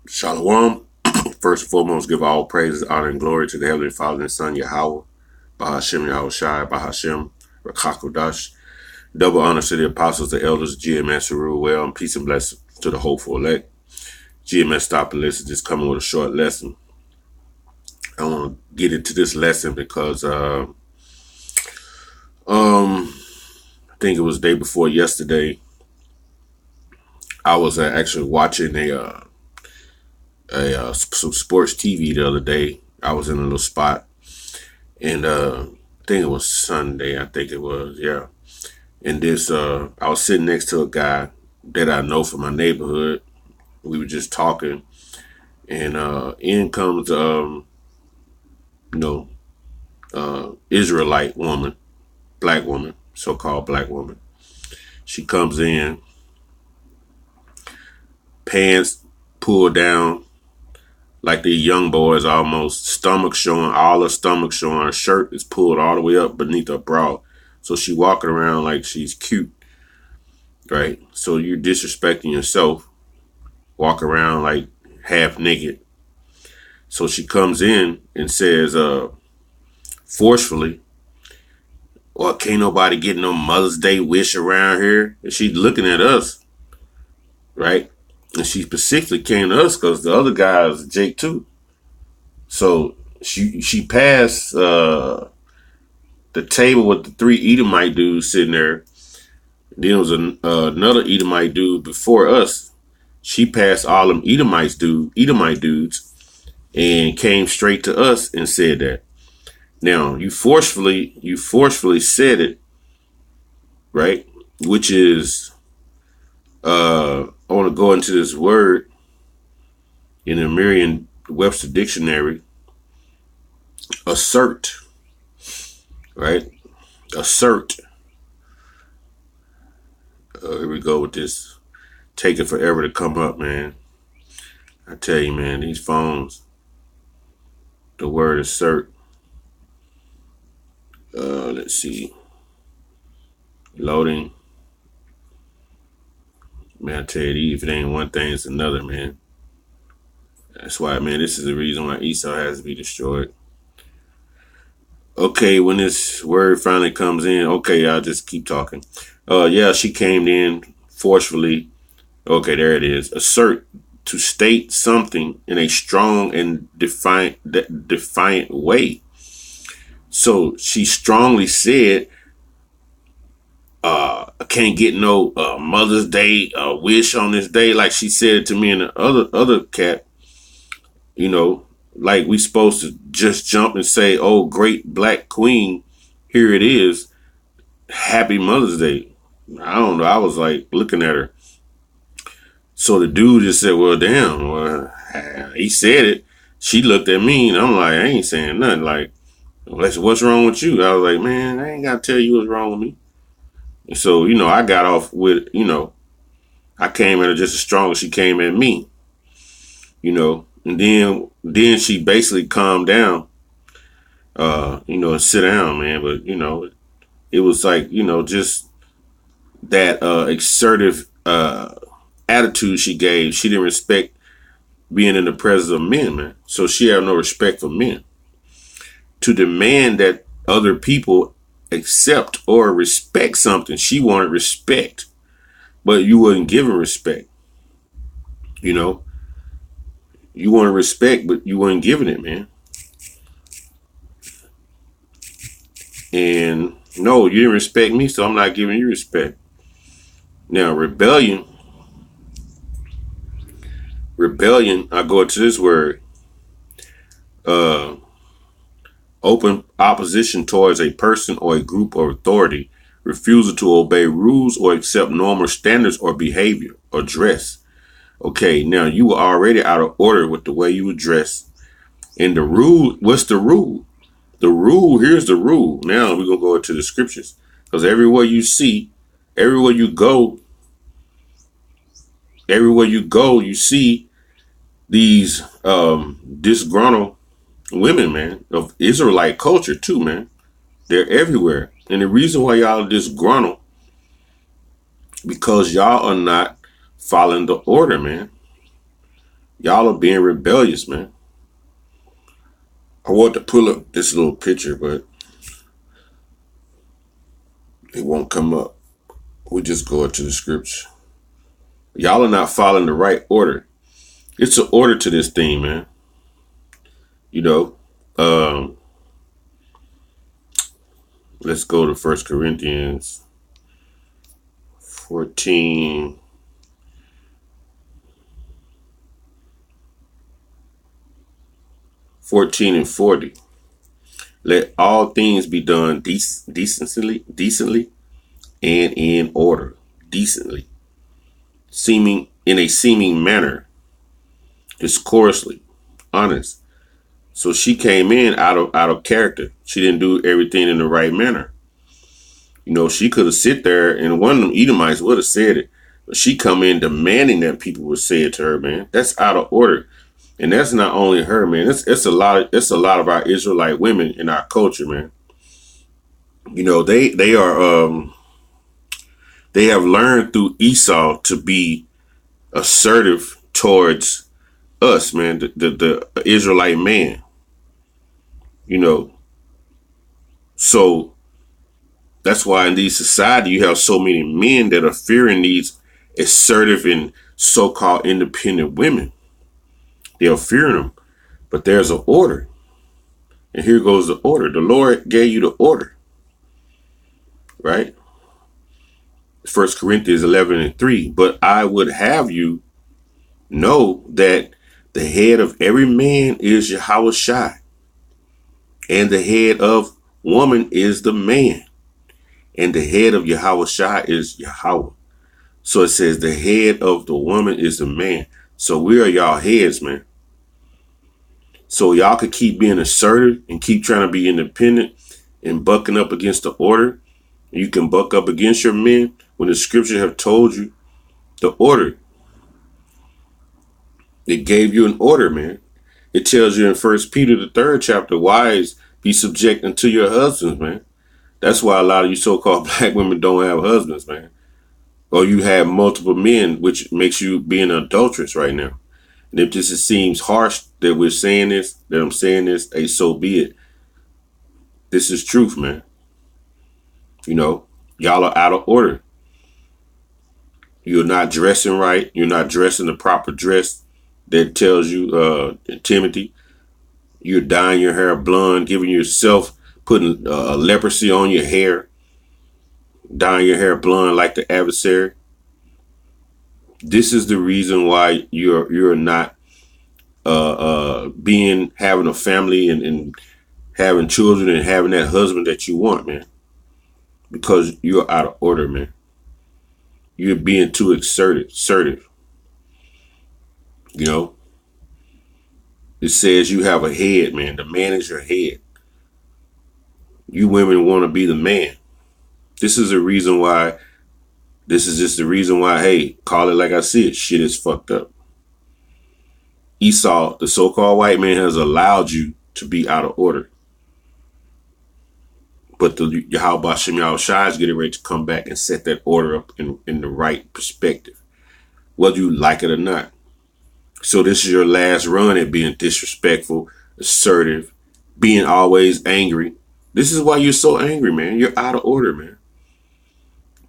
Shalom. First and foremost, give all praises, honor, and glory to the Heavenly Father and Son, Yahweh, Bahashem Yahushai, Bahashem Rakakodash. Double honor to the apostles, the elders, GMS, who rule well, and peace and blessings to the hopeful elect. GMS stop and listen, just coming with a short lesson. I want to get into this lesson because I think it was the day before yesterday. I was actually watching some sports TV the other day. I was in a little spot, and I think it was Sunday. I think it was, yeah. And I was sitting next to a guy that I know from my neighborhood. We were just talking, and in comes Israelite woman, black woman, so-called black woman. She comes in, pants pulled down like the young boys almost, stomach showing, all her stomach showing. Her shirt is pulled all the way up beneath her bra. So she walking around like she's cute, right? So you're disrespecting yourself, walk around like half naked. So she comes in and says, forcefully, well, can't nobody get no Mother's Day wish around here. And she's looking at us, right? And she specifically came to us because the other guy is Jake too. So she passed the table with the three Edomite dudes sitting there. Then there was another Edomite dude before us. She passed all them Edomite dudes, and came straight to us and said that. Now you forcefully said it, right? Which is I want to go into this word in the Merriam-Webster dictionary. Assert, right? Assert. Here we go with this. Taking forever to come up, man. I tell you, man, these phones, the word assert. Let's see. Loading. Man, I tell you, if it ain't one thing, it's another, man. That's why, man, this is the reason why Esau has to be destroyed. Okay, when this word finally comes in, okay, I'll just keep talking. Yeah, she came in forcefully. Okay, there it is. Assert, to state something in a strong and defiant way. So she strongly said, I can't get no Mother's Day wish on this day, like she said it to me and the other cat. You know, like we supposed to just jump and say, "Oh, great black queen, here it is, happy Mother's Day." I don't know. I was like looking at her. So the dude just said, "Well, damn." Well, he said it. She looked at me, and I'm like, I ain't saying nothing. Like, what's wrong with you? I was like, man, I ain't gotta tell you what's wrong with me. And so, I got off with, I came at her just as strong as she came at me, and then she basically calmed down, and sit down, man. But, it was like, just that assertive attitude she gave. She didn't respect being in the presence of men, man. So she had no respect for men. To demand that other people accept or respect something, she wanted respect, but you wasn't giving respect. You wanted respect, but you weren't giving it, man. And no, you didn't respect me, so I'm not giving you respect. Now, rebellion, I go to this word, open opposition towards a person or a group or authority, refusal to obey rules or accept normal standards or behavior or dress. Okay, now you were already out of order with the way you were dressed. And the rule, what's the rule? The rule, here's the rule. Now we're going to go into the scriptures. Because everywhere you go, you see these disgruntled women, man, of Israelite culture too, man. They're everywhere. And the reason why y'all are disgruntled, because y'all are not following the order, man. Y'all are being rebellious, man. I want to pull up this little picture, but it won't come up. We just go into the scripture. Y'all are not following the right order. It's an order to this thing, man. You know, um, let's go to 1 Corinthians 14. 14 and 40. Let all things be done decently, and in order. Decently. Seeming in a seeming manner. Discoursely. Honest. So she came in out of character. She didn't do everything in the right manner. You know, she could have sit there and one of them Edomites would have said it. But she come in demanding that people would say it to her, man. That's out of order. And that's not only her, man. It's a lot of our Israelite women in our culture, man. You know, they have learned through Esau to be assertive towards us, man, the Israelite man. You know, so that's why in these society you have so many men that are fearing these assertive and so-called independent women. They're fearing them, but there's an order. And here goes the order. The Lord gave you the order, right? 1 Corinthians 11 and 3. But I would have you know that the head of every man is Yahweh Shai, and the head of woman is the man, and the head of Yahweh Shai is Yahweh. So it says the head of the woman is the man. So we are y'all heads, man. So y'all could keep being assertive and keep trying to be independent and bucking up against the order. You can buck up against your men when the scriptures have told you the order. It gave you an order, man. It tells you in 1 Peter the 3rd chapter, wives, be subject unto your husbands, man. That's why a lot of you so-called black women don't have husbands, man. Or you have multiple men, which makes you be an adulteress right now. And if this seems harsh that we're saying this, that I'm saying this, hey, so be it. This is truth, man. You know, y'all are out of order. You're not dressing right. You're not dressing the proper dress that tells you, Timothy. You're dyeing your hair blonde, giving yourself, putting leprosy on your hair, dyeing your hair blonde like the adversary. This is the reason why you're not having a family and having children and having that husband that you want, man. Because you're out of order, man. You're being too assertive. You know, it says you have a head, man. The man is your head. You women want to be the man. This is the reason why. This is just the reason why, hey, call it like I see it. Shit is fucked up. Esau, the so-called white man, has allowed you to be out of order. But the Yahweh Shem Yahweh Shai is getting ready to come back and set that order up in the right perspective, whether you like it or not. So this is your last run at being disrespectful, assertive, being always angry. This is why you're so angry, man. You're out of order, man.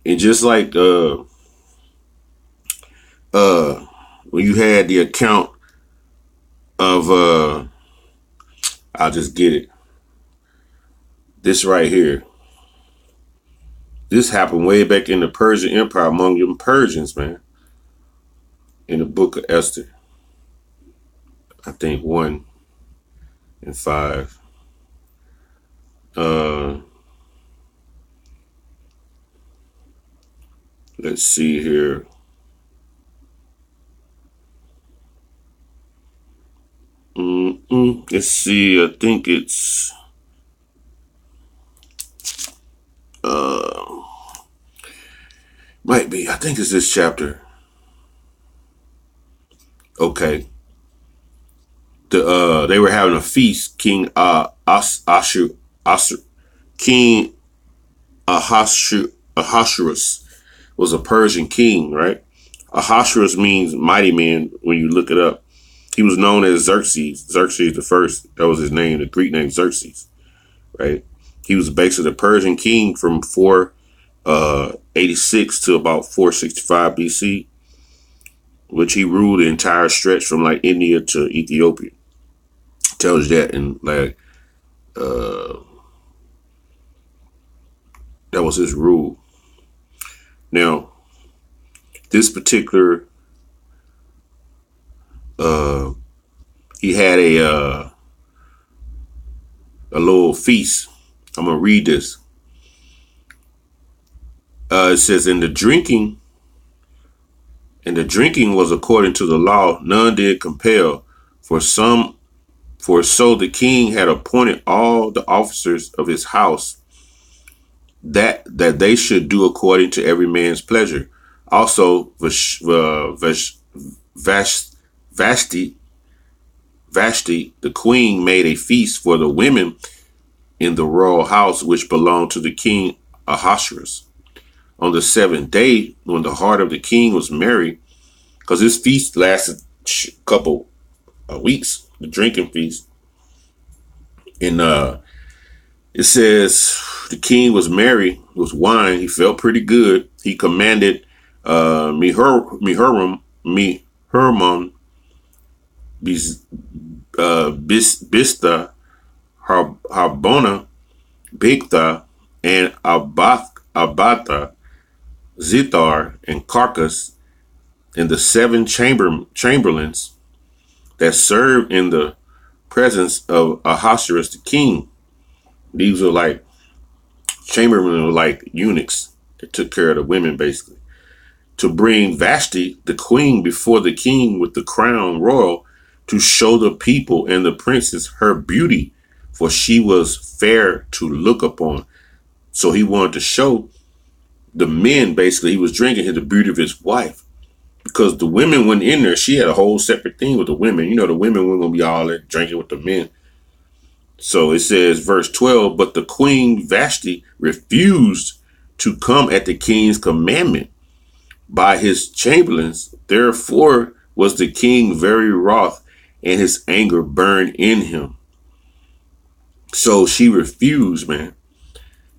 And just like when you had the account of I'll just get it. This right here. This happened way back in the Persian Empire among them Persians, man. In the book of Esther. I think 1 and 5. Let's see here. Let's see. I think it's might be. I think it's this chapter. Okay. They were having a feast. King King Ahasuerus was a Persian king, right? Ahasuerus means mighty man when you look it up. He was known as Xerxes. Xerxes the first. That was his name. The Greek name Xerxes. Right. He was basically the Persian king from 486 to about 465 BC, which he ruled the entire stretch from like India to Ethiopia. Tells you that, and like that was his rule. Now, this particular he had a little feast. I'm gonna read this. It says, "In the drinking, was according to the law; none did compel, for so the king had appointed all the officers of his house that they should do according to every man's pleasure. Also, Vashti, the queen, made a feast for the women in the royal house, which belonged to the king Ahasuerus. On the seventh day, when the heart of the king was merry, because this feast lasted a couple of weeks, the drinking feast, and it says the king was merry with wine. He felt pretty good. He commanded Mihurmon, Bista, Harbona, Bigtha, and Abatha, Zithar, and Carcass, and the seven chamberlains that served in the presence of Ahasuerus the king. These were like chamberlains, were like eunuchs that took care of the women, basically, to bring Vashti, the queen, before the king with the crown royal, to show the people and the princes her beauty, for she was fair to look upon. So he wanted to show the men, basically, he was drinking the beauty of his wife, because the women went in there. She had a whole separate thing with the women. You know, the women weren't going to be all there drinking with the men. So it says, verse 12, but the queen Vashti refused to come at the king's commandment by his chamberlains. Therefore was the king very wroth, and his anger burned in him. So she refused, man.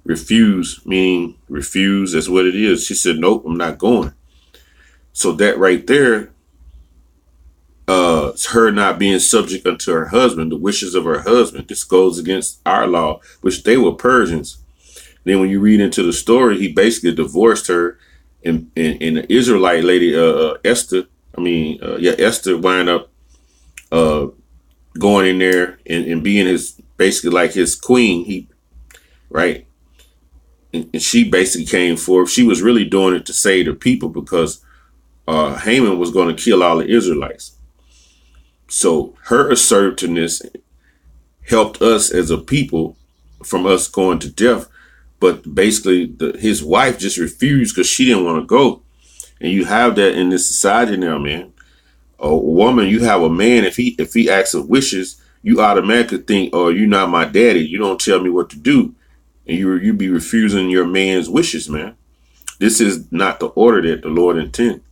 Refuse, meaning refuse, that's what it is. She said, nope, I'm not going. So that right there, her not being subject unto her husband, the wishes of her husband. This goes against our law, which they were Persians. Then when you read into the story, he basically divorced her, and the Israelite lady, Esther, Esther wound up going in there and being his, basically like his queen, right? And she basically came forth. She was really doing it to save the people, because Haman was going to kill all the Israelites. So her assertiveness helped us as a people from us going to death. But basically his wife just refused because she didn't want to go. And you have that in this society now, man. A woman, you have a man, if he asks of wishes, you automatically think, oh, you're not my daddy. You don't tell me what to do. And you be refusing your man's wishes, man. This is not the order that the Lord intended.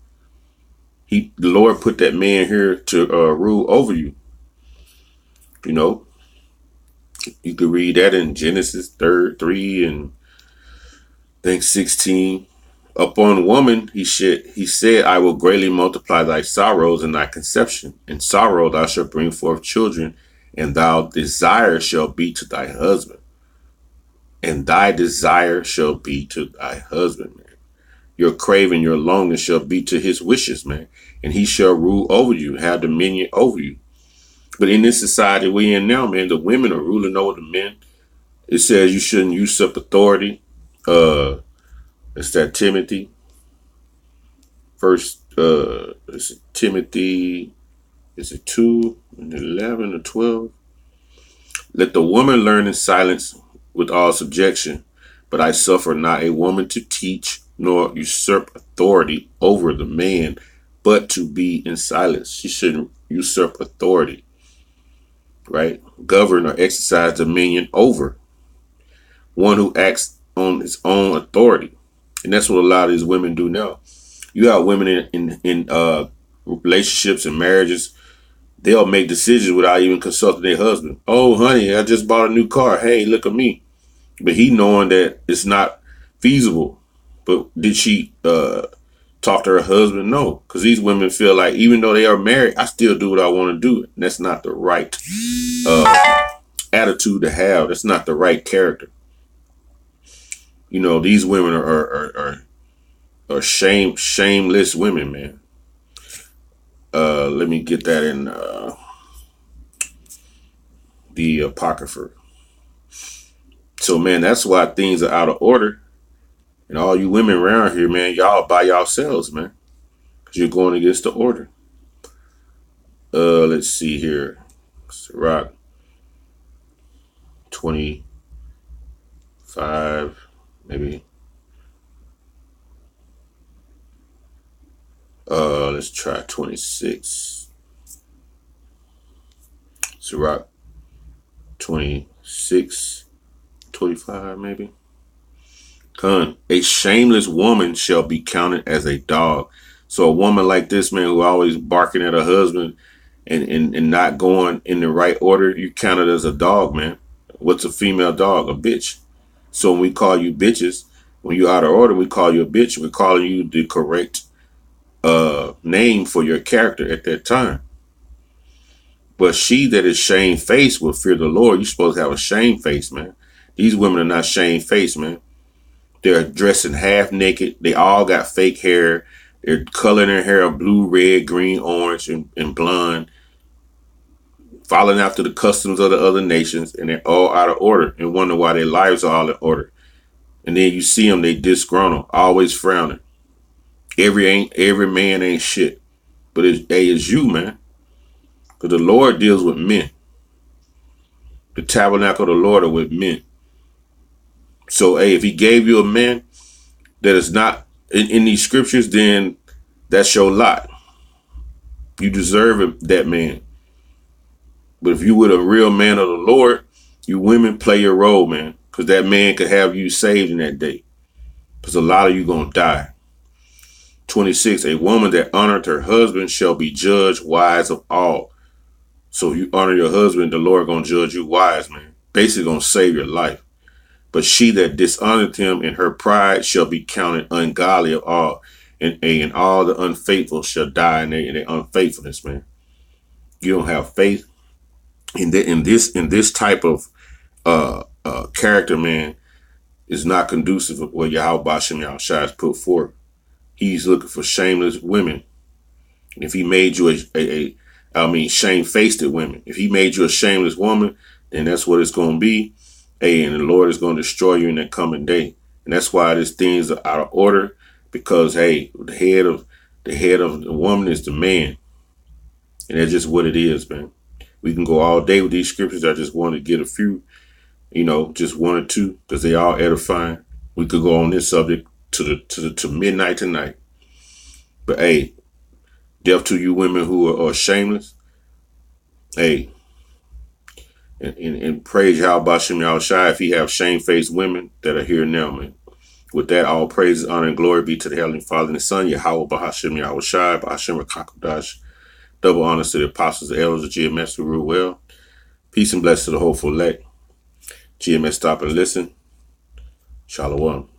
The Lord put that man here to rule over you. You know, you could read that in Genesis 3 and I think 16. Upon woman, he said, I will greatly multiply thy sorrows and thy conception. In sorrow thou shalt bring forth children, and thy desire shall be to thy husband. And thy desire shall be to thy husband, man. Your craving, your longing shall be to his wishes, man. And he shall rule over you, have dominion over you. But in this society we're in now, man, the women are ruling over the men. It says you shouldn't usurp authority. It's that Timothy. First, it's Timothy, is it 2, and 11 or 12? Let the woman learn in silence with all subjection, but I suffer not a woman to teach, nor usurp authority over the man, but to be in silence. She shouldn't usurp authority, right? Govern or exercise dominion over one who acts on his own authority. And that's what a lot of these women do now. You have women in relationships and marriages they'll make decisions without even consulting their husband. Oh, honey, I just bought a new car. Hey, look at me. But he knowing that it's not feasible. But did she talk to her husband? No, because these women feel like even though they are married, I still do what I want to do. And that's not the right attitude to have. That's not the right character. You know, these women are shameless women, man. Let me get that in the Apocrypha. So, man, that's why things are out of order. And all you women around here, man, y'all by yourselves, man. Because you're going against the order. Let's see here. Sirach 25, maybe. Let's try 26. Sirach 26, 25, maybe. A shameless woman shall be counted as a dog. So a woman like this, man, who always barking at her husband and not going in the right order, you counted as a dog, man. What's a female dog? A bitch. So when we call you bitches, when you're out of order, we call you a bitch. We're calling you the correct name for your character at that time. But she that is shamefaced will fear the Lord. You're supposed to have a shame face, man. These women are not shamefaced, man. They're dressing half naked. They all got fake hair. They're coloring their hair blue, red, green, orange, and blonde, following after the customs of the other nations, and they're all out of order and wonder why their lives are all in order. And then you see them, they disgruntled, always frowning. Every man ain't shit. But it's you, man. Because the Lord deals with men. The tabernacle of the Lord are with men. So, if he gave you a man that is not in these scriptures, then that's your lot. You deserve that man. But if you were a real man of the Lord, you women play your role, man. Because that man could have you saved in that day. Because a lot of you going to die. 26, a woman that honored her husband shall be judged wise of all. So if you honor your husband, the Lord going to judge you wise, man. Basically going to save your life. But she that dishonored him in her pride shall be counted ungodly of all. And all the unfaithful shall die in their unfaithfulness, man. You don't have faith in this type of character, man, is not conducive of what Yahweh Bashem Yahushua has put forth. He's looking for shameless women. And if he made you shamefaced women. If he made you a shameless woman, then that's what it's going to be. Hey, and the Lord is going to destroy you in that coming day. And that's why these things are out of order. Because, hey, the head of the woman is the man. And that's just what it is, man. We can go all day with these scriptures. I just want to get a few, just one or two, because they all edifying. We could go on this subject to midnight tonight. But hey, deaf to you women who are shameless. Hey, and praise Yahweh Bashem Yahushua if he have shamefaced women that are here now, man. With that, all praise, honor, and glory be to the Heavenly Father and the Son, Yahweh Bahashem Yahushua, Bahashem Rakakodash. Double honors to the apostles, the elders of GMS who rule well. Peace and blessings to the hopeful elect. GMS, stop and listen. Shalom.